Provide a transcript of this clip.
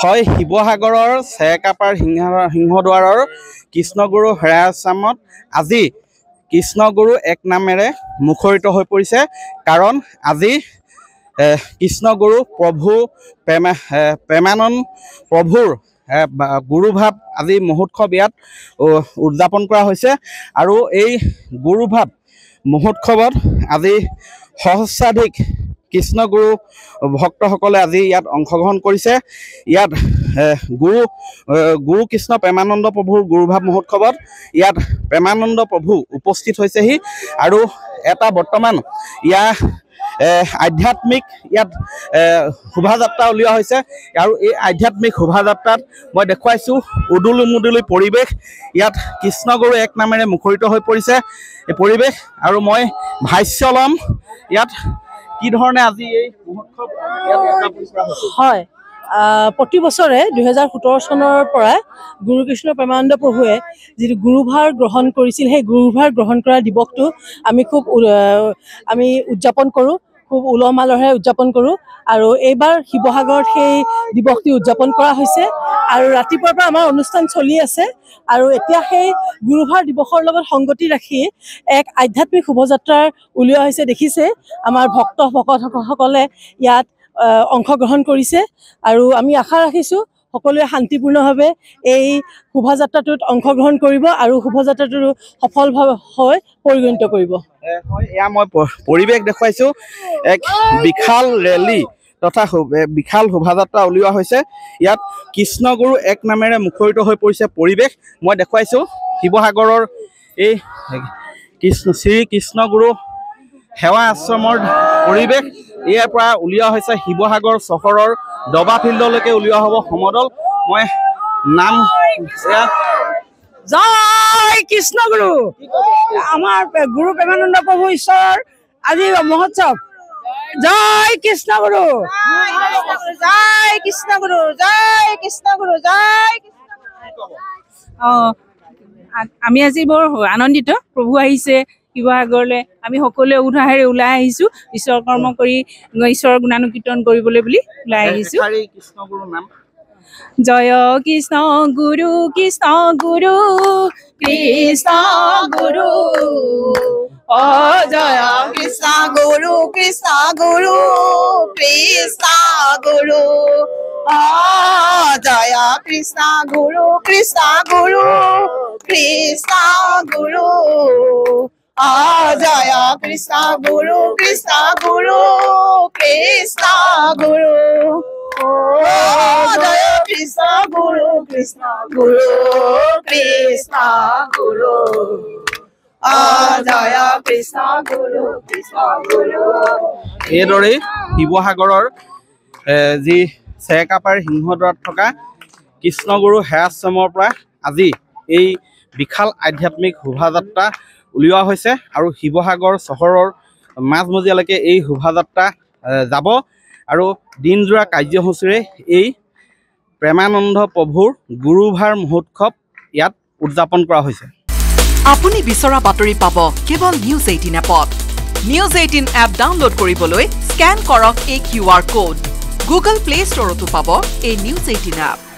হয় শিৱসাগৰৰ চেকাপাৰ সিংহদ্বাৰৰ কৃষ্ণগুৰু হেৰাচামত আজি কৃষ্ণগুৰু এক নামেৰে মুখৰিত হৈ পৰিছে কাৰণ আজি কৃষ্ণগুৰু প্ৰভু প্ৰেমানন্দ প্ৰভুৰ গুৰুভাৱ আজি মহোৎসৱ ইয়াত উদযাপন কৰা হৈছে আৰু এই গুৰুভাৱ মহোৎসৱত আজি সহস্ৰাধিক কৃষ্ণগুৰু ভক্তসকলে আজি ইয়াত অংশগ্ৰহণ কৰিছে। ইয়াত গুৰু কৃষ্ণ প্ৰেমানন্দ প্ৰভুৰ গুৰুভাৱ মহোৎসৱত ইয়াত প্ৰেমানন্দ প্ৰভু উপস্থিত হৈছেহি আৰু এটা বৰ্তমান ইয়াৰ আধ্যাত্মিক ইয়াত শোভাযাত্ৰা উলিওৱা হৈছে আৰু এই আধ্যাত্মিক শোভাযাত্ৰাত মই দেখুৱাইছোঁ উদুলি মুদুলি পৰিৱেশ। ইয়াত কৃষ্ণগুৰু এক নামেৰে মুখৰিত হৈ পৰিছে এই পৰিৱেশ আৰু মই ভাষ্য ল'ম ইয়াত কি ধৰণে আজি এই মহোৎসৱ হয়। প্ৰতি বছৰে 2017 চনৰ পৰা গুৰু কৃষ্ণ প্ৰেমানন্দ প্ৰভুৱে যিটো গুৰুভাৰ গ্ৰহণ কৰিছিল সেই গুৰুভাৰ গ্ৰহণ কৰা দিৱসটো আমি উদযাপন কৰোঁ, খুব উলহ মালহেৰে উদযাপন কৰোঁ আৰু এইবাৰ শিৱসাগৰত সেই দিৱসটি উদযাপন কৰা হৈছে আৰু ৰাতিপুৱাৰ পৰা আমাৰ অনুষ্ঠান চলি আছে আৰু এতিয়া সেই গুৰুভাৰ দিৱসৰ লগত সংগতি ৰাখি এক আধ্যাত্মিক শোভাযাত্ৰাৰ উলিওৱা হৈছে। দেখিছে আমাৰ ভক্তসকলে ইয়াত অংশগ্ৰহণ কৰিছে আৰু আমি আশা ৰাখিছোঁ সকলোৱে শান্তিপূৰ্ণভাৱে এই শোভাযাত্ৰাটোত অংশগ্ৰহণ কৰিব আৰু শোভাযাত্ৰাটো সফলভাৱে হৈ পৰিগণিত কৰিব। এয়া মই পৰিৱেশ দেখুৱাইছোঁ এক বিশাল ৰেলী তথা বিশাল শোভাযাত্ৰা উলিওৱা হৈছে। ইয়াত কৃষ্ণগুৰু এক নামেৰে মুখৰিত হৈ পৰিছে পৰিৱেশ মই দেখুৱাইছোঁ শিৱসাগৰৰ এই শ্ৰী কৃষ্ণগুৰু সেৱা আশ্ৰমৰ পৰিৱেশ। ইয়াৰ পৰা উলিওৱা হৈছে শিৱসাগৰ চহৰৰ দবা ফিল্ডলৈকে উলিওৱা হ'ব সমদল। মই নাম জয় কৃষ্ণগুৰু আমাৰ গুৰু প্ৰেমানন্দ প্ৰভু ঈশ্বৰৰ আজি মহোৎসৱ। জয় কৃষ্ণগুৰু, জয় কৃষ্ণগুৰু, জয় কৃষ্ণগুৰু, জয়। আমি আজি বৰ আনন্দিত, প্ৰভু আহিছে শিৱসাগৰলৈ। আমি সকলোৱে উৎসাহেৰে ওলাই আহিছোঁ ঈশ্বৰ কৰ্ম কৰি ঈশ্বৰৰ গুণানুকীৰ্তন কৰিবলৈ বুলি ওলাই আহিছোঁ। জয় কৃষ্ণ গুৰু কৃষ্ণ গুৰু কৃষ্ণ গুৰু অ জয় কৃষ্ণ গুৰু কৃষ্ণ গুৰু কৃষ্ণ গুৰু অ জয় কৃষ্ণ গুৰু কৃষ্ণ গুৰু কৃষ্ণ গুৰু অ জয় কৃষ্ণ গুৰু কৃষ্ণ গুৰু কৃষ্ণ গুৰু জয় কৃষ্ণ গুৰু কৃষ্ণ গুৰু কৃষ্ণ গুৰু জয় কৃষ্ণ গুৰু কৃষ্ণ গুৰু। এইদৰেই শিৱসাগৰৰ যি চেকাপাৰ সিংহদ্বাৰত থকা কৃষ্ণগুৰু সেৱাশ্ৰমৰ পৰা আজি এই বিশাল আধ্যাত্মিক শোভাযাত্ৰা উলিওৱা হৈছে আৰু শিৱসাগৰ চহৰৰ মাজমজিয়ালৈকে এই শোভাযাত্ৰা যাব আৰু দিনজোৰা কাৰ্যসূচীৰে এই প্ৰেমানন্দ প্ৰভুৰ গুৰুভাৰ মহোৎসৱ ইয়াত উদযাপন কৰা হৈছে। আপুনি বিচৰা বাতৰি পাব কেৱল নিউজ 18 এপত। নিউজ 18 এপ ডাউনলোড কৰিবলৈ স্কেন কৰক এই QR কোড। গুগল প্লে ষ্টৰতো পাব এই নিউজ 18 এপ।